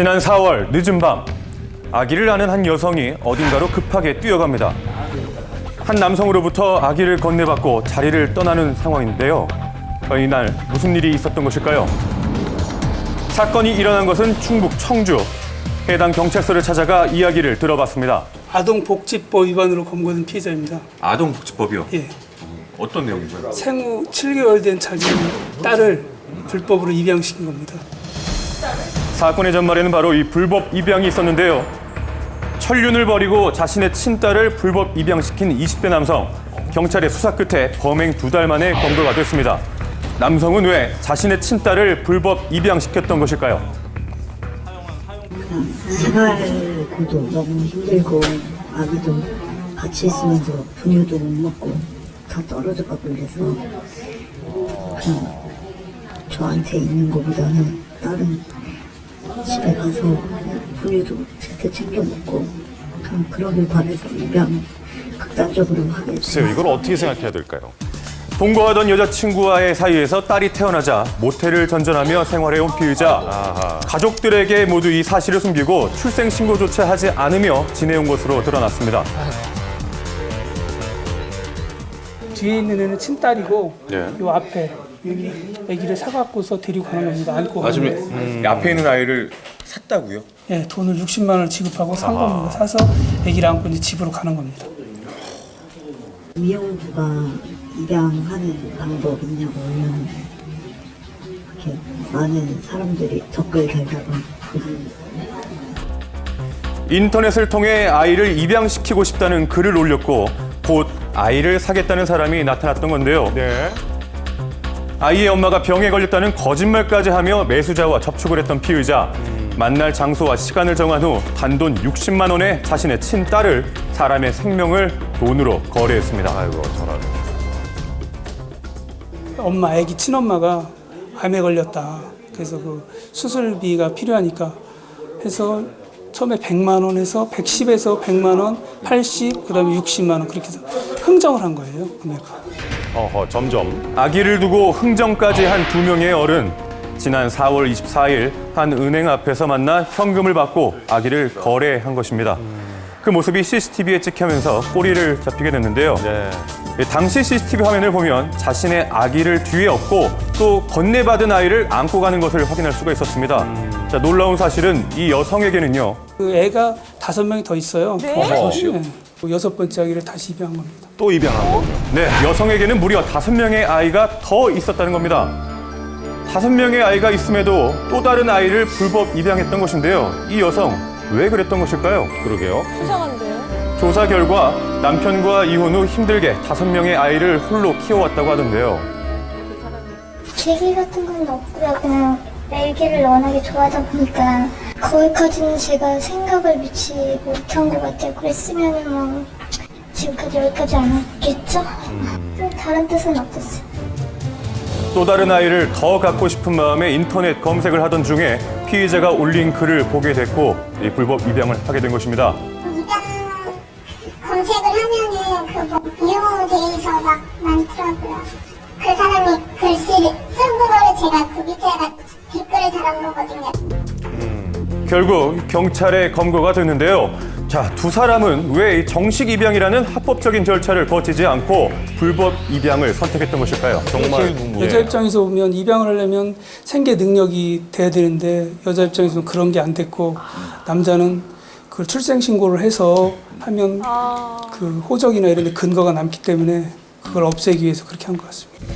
지난 4월 늦은 밤 아기를 낳은 한 여성이 어딘가로 급하게 뛰어갑니다. 한 남성으로부터 아기를 건네받고 자리를 떠나는 상황인데요. 이날 무슨 일이 있었던 것일까요? 사건이 일어난 것은 충북 청주. 해당 경찰서를 찾아가 이야기를 들어봤습니다. 아동복지법 위반으로 검거된 피해자입니다. 아동복지법이요? 예. 어떤 내용인가요? 생후 7개월 된 자기 딸을 불법으로 입양시킨 겁니다. 사건의 전말에는 바로 이 불법 입양이 있었는데요. 천륜을 벌이고 자신의 친딸을 불법 입양시킨 20대 남성. 경찰의 수사 끝에 범행 2달 만에 검거가 됐습니다. 남성은 왜 자신의 친딸을 불법 입양시켰던 것일까요? 생활고도 너무 힘들고 아기도 같이 있으면서 분유도 못 먹고 다 떨어져 가고 이래서 그냥 저한테 있는 것보다는 다른 집에 가서 분유도 제때 챙겨 먹고 그냥 그러길 바래서 입양 극단적으로 하게 됐어요. 이걸 어떻게 생각해야 될까요? 동거하던 여자친구와의 사이에서 딸이 태어나자 모텔을 전전하며 생활해온 피의자. 가족들에게 모두 이 사실을 숨기고 출생신고조차 하지 않으며 지내온 것으로 드러났습니다. 뒤에 있는 애는 친딸이고 예. 요 앞에 여기 아기를 사갖고서 데리고 가는 겁니다. 안고 가는 거. 앞에 있는 아이를 샀다고요? 예, 돈을 60만 원을 지급하고 산 겁니다. 사서 아기를 안고 이제 집으로 가는 겁니다. 미혼부가 입양하는 방법 있냐고 올렸는데 이렇게 많은 사람들이 댓글 달다가 인터넷을 통해 아이를 입양시키고 싶다는 글을 올렸고 곧 아이를 사겠다는 사람이 나타났던 건데요. 네. 아이의 엄마가 병에 걸렸다는 거짓말까지 하며 매수자와 접촉을 했던 피의자. 만날 장소와 시간을 정한 후 단돈 60만 원에 자신의 친딸을 사람의 생명을 돈으로 거래했습니다. 아이고 저런. 엄마, 아기 친엄마가 암에 걸렸다. 그래서 그 수술비가 필요하니까 해서 처음에 100만 원에서 110에서 100만 원, 80, 그다음에 60만 원 그렇게 해서 흥정을 한 거예요, 금액을. 점점. 아기를 두고 흥정까지 한 2명의 어른. 지난 4월 24일 한 은행 앞에서 만나 현금을 받고 아기를 거래한 것입니다. 그 모습이 CCTV에 찍히면서 꼬리를 잡히게 됐는데요. 네. 당시 CCTV 화면을 보면 자신의 아기를 뒤에 업고 또 건네받은 아이를 안고 가는 것을 확인할 수가 있었습니다. 자, 놀라운 사실은 이 여성에게는요. 그 애가 5명이 더 있어요. 다섯이요? 네. 그 6번째 아기를 다시 입양한 겁니다. 또 입양한 거죠. 네, 여성에게는 무려 5명의 아이가 더 있었다는 겁니다. 5명의 아이가 있음에도 또 다른 아이를 불법 입양했던 것인데요. 이 여성 왜 그랬던 것일까요? 그러게요. 수상한데요? 조사 결과 남편과 이혼 후 힘들게 5명의 아이를 홀로 키워왔다고 하던데요. 계기 같은 건 없고요. 그냥 애기를 워낙에 좋아하다 보니까 거기까지는 제가 생각을 미치 못한 것 같아요. 그랬으면 뭐 지금까지 여기까지 안 왔겠죠? 다른 뜻은 없었어요. 또 다른 아이를 더 갖고 싶은 마음에 인터넷 검색을 하던 중에 피의자가 올린 글을 보게 됐고 이 불법 입양을 하게 된 것입니다. 입양 검색을 하면은 이용돼서 막 많더라고요. 그 사람이 글씨를 쓴 거를 제가 그 밑에다가 댓글을 달아놓은 거거든요. 결국 경찰에 검거가 됐는데요. 자, 2사람은 왜 정식 입양이라는 합법적인 절차를 거치지 않고 불법 입양을 선택했던 것일까요? 정말 여자 입장에서 보면 입양을 하려면 생계 능력이 돼야 되는데 여자 입장에서는 그런 게 안 됐고 남자는 그 출생신고를 해서 하면 그 호적이나 이런 데 근거가 남기 때문에 그걸 없애기 위해서 그렇게 한 것 같습니다.